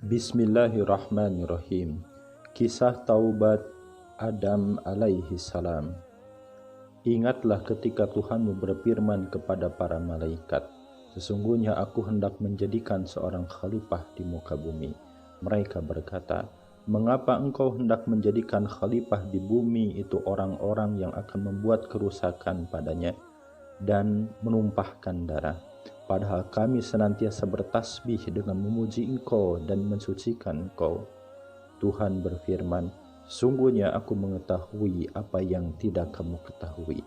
Bismillahirrahmanirrahim. Kisah taubat Adam alaihi salam. Ingatlah ketika Tuhanmu berfirman kepada para malaikat, sesungguhnya aku hendak menjadikan seorang khalifah di muka bumi. Mereka berkata, mengapa engkau hendak menjadikan khalifah di bumi itu orang-orang yang akan membuat kerusakan padanya dan menumpahkan darah? Padahal kami senantiasa bertasbih dengan memuji engkau dan mensucikan engkau. Tuhan berfirman, sungguhnya aku mengetahui apa yang tidak kamu ketahui.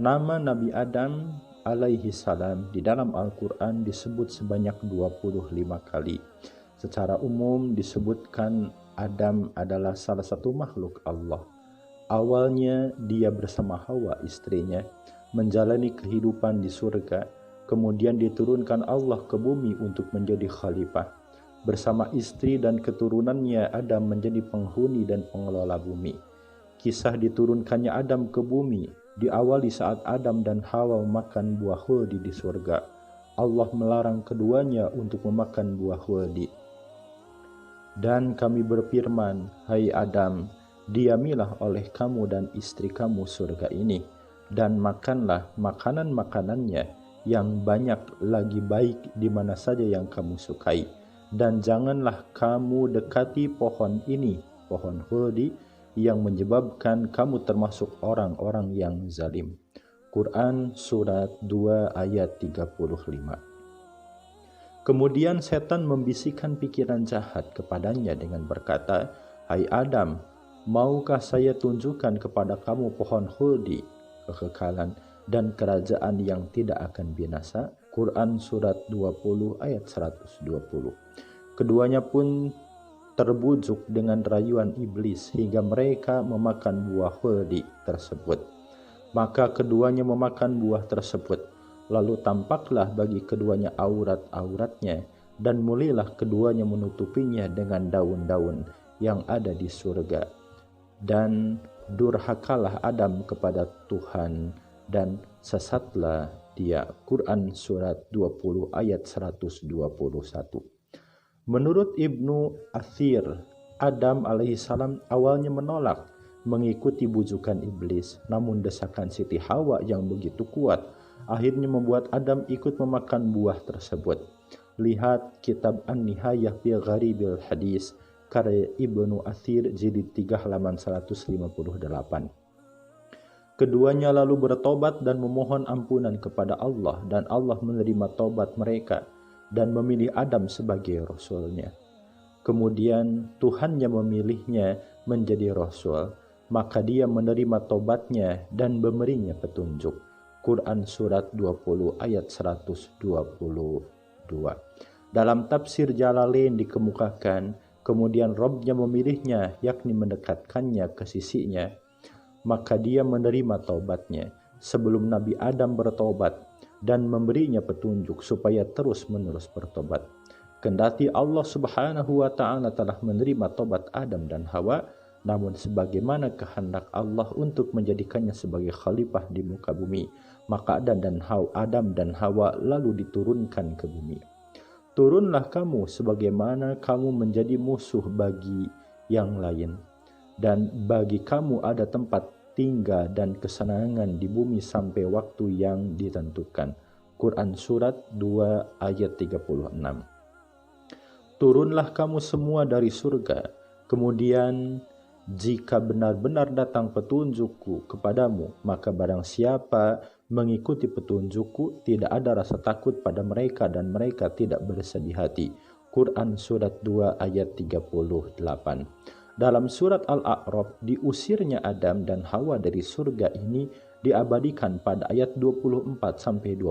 Nama Nabi Adam alaihi salam di dalam Al-Quran disebut sebanyak 25 kali. Secara umum disebutkan Adam adalah salah satu makhluk Allah. Awalnya dia bersama Hawa istrinya menjalani kehidupan di surga. Kemudian diturunkan Allah ke bumi untuk menjadi khalifah. Bersama istri dan keturunannya Adam menjadi penghuni dan pengelola bumi. Kisah diturunkannya Adam ke bumi diawali saat Adam dan Hawa memakan buah khuldi di surga. Allah melarang keduanya untuk memakan buah khuldi. Dan kami berfirman, hai Adam, diamilah oleh kamu dan istri kamu surga ini, dan makanlah makanan-makanannya yang banyak lagi baik di mana saja yang kamu sukai, dan janganlah kamu dekati pohon ini, pohon khuldi, yang menyebabkan kamu termasuk orang-orang yang zalim. Quran Surat 2 ayat 35. Kemudian setan membisikkan pikiran jahat kepadanya dengan berkata, hai Adam, maukah saya tunjukkan kepada kamu pohon khuldi, kekekalan dan kerajaan yang tidak akan binasa? Quran Surat 20 ayat 120. Keduanya pun terbujuk dengan rayuan iblis hingga mereka memakan buah khuldi tersebut. Maka keduanya memakan buah tersebut. Lalu tampaklah bagi keduanya aurat-auratnya, dan mulailah keduanya menutupinya dengan daun-daun yang ada di surga. Dan durhakalah Adam kepada Tuhan, dan sesatlah dia. Quran Surat 20 ayat 121. Menurut Ibnu Athir, Adam alaihissalam awalnya menolak mengikuti bujukan iblis, namun desakan Siti Hawa yang begitu kuat akhirnya membuat Adam ikut memakan buah tersebut. Lihat kitab An-Nihayah fi Gharibil Hadis karya Ibnu Athir jilid 3 halaman 158. Keduanya lalu bertobat dan memohon ampunan kepada Allah, dan Allah menerima tobat mereka dan memilih Adam sebagai Rasulnya. Kemudian Tuhannya memilihnya menjadi Rasul, maka dia menerima tobatnya dan memberinya petunjuk. Quran Surat 20 ayat 122. Dalam tafsir Jalalain dikemukakan, kemudian Rabb-Nya memilihnya, yakni mendekatkannya ke sisinya, maka dia menerima taubatnya sebelum Nabi Adam bertobat dan memberinya petunjuk supaya terus-menerus bertobat. Kendati Allah Subhanahu wa Ta'ala telah menerima tobat Adam dan Hawa, namun sebagaimana kehendak Allah untuk menjadikannya sebagai khalifah di muka bumi, maka Adam dan Hawa lalu diturunkan ke bumi. Turunlah kamu sebagaimana kamu menjadi musuh bagi yang lain, dan bagi kamu ada tempat tinggal dan kesenangan di bumi sampai waktu yang ditentukan. Quran Surat 2 ayat 36. Turunlah kamu semua dari surga, kemudian jika benar-benar datang petunjukku kepadamu, maka barang siapa mengikuti petunjukku, tidak ada rasa takut pada mereka dan mereka tidak bersedih hati. Quran Surat 2 ayat 38. Dalam surat Al-A'raf, diusirnya Adam dan Hawa dari surga ini diabadikan pada ayat 24-25.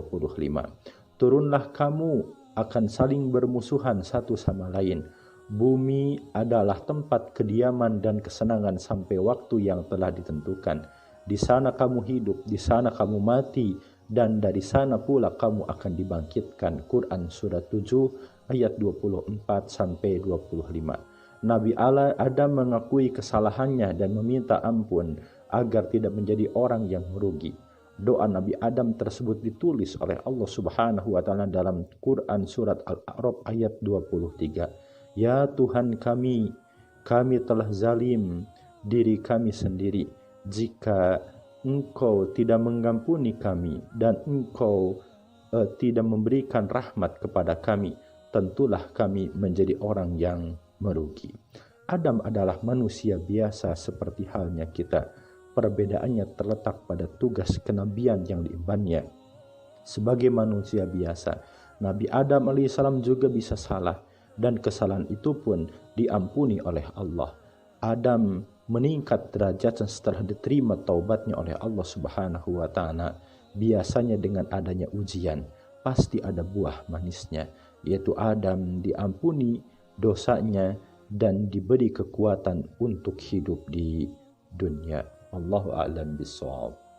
Turunlah kamu akan saling bermusuhan satu sama lain. Bumi adalah tempat kediaman dan kesenangan sampai waktu yang telah ditentukan. Di sana kamu hidup, di sana kamu mati, dan dari sana pula kamu akan dibangkitkan. Quran Surat 7 ayat 24-25. Nabi Allah Adam mengakui kesalahannya dan meminta ampun agar tidak menjadi orang yang merugi. Doa Nabi Adam tersebut ditulis oleh Allah Subhanahu wa Ta'ala dalam Quran Surat Al-A'raf ayat 23. Ya Tuhan kami telah zalim diri kami sendiri. Jika Engkau tidak mengampuni kami dan Engkau tidak memberikan rahmat kepada kami, tentulah kami menjadi orang yang merugi. Adam adalah manusia biasa seperti halnya kita. Perbedaannya terletak pada tugas kenabian yang diembannya. Sebagai manusia biasa, Nabi Adam alaihissalam juga bisa salah, dan kesalahan itu pun diampuni oleh Allah. Adam meningkat derajatnya setelah diterima taubatnya oleh Allah Subhanahu wa taala. Biasanya dengan adanya ujian, pasti ada buah manisnya, yaitu Adam diampuni dosanya dan diberi kekuatan untuk hidup di dunia. Allahu a'lam bishawab.